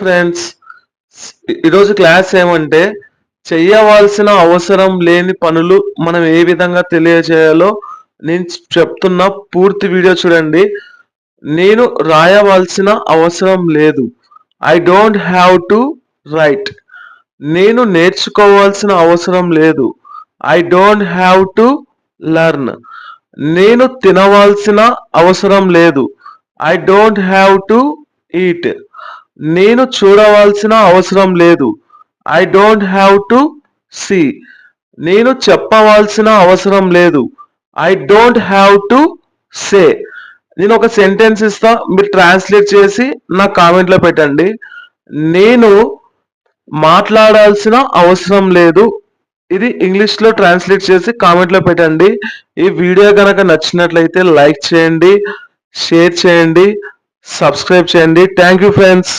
Friends, ఈరోజు class ఏమంటే చెయ్యవలసిన అవసరం లేని పనులు మనం ఏ విధంగా తెలియజేయాలో నేను చెప్తున్న పూర్తి వీడియో చూడండి. నేను రాయవలసిన అవసరం లేదు. I don't have to write. నేను నేర్చుకోవాల్సిన అవసరం లేదు. I don't have to learn. నేను తినవలసిన అవసరం లేదు. I don't have to eat. నేను చూడవలసిన అవసరం లేదు. I don't have to see. నేను చెప్పవలసిన అవసరం లేదు. I don't have to say. నేను ఒక సెంటెన్స్ ఇస్తా, మీరు ట్రాన్స్లేట్ చేసి నా కామెంట్లో పెట్టండి. నేను మాట్లాడాల్సిన అవసరం లేదు. ఇది ఇంగ్లీష్లో ట్రాన్స్లేట్ చేసి కామెంట్లో పెట్టండి. ఈ వీడియో కనుక నచ్చినట్లయితే లైక్ చేయండి, షేర్ చేయండి, సబ్స్క్రైబ్ చేయండి. Thank you friends.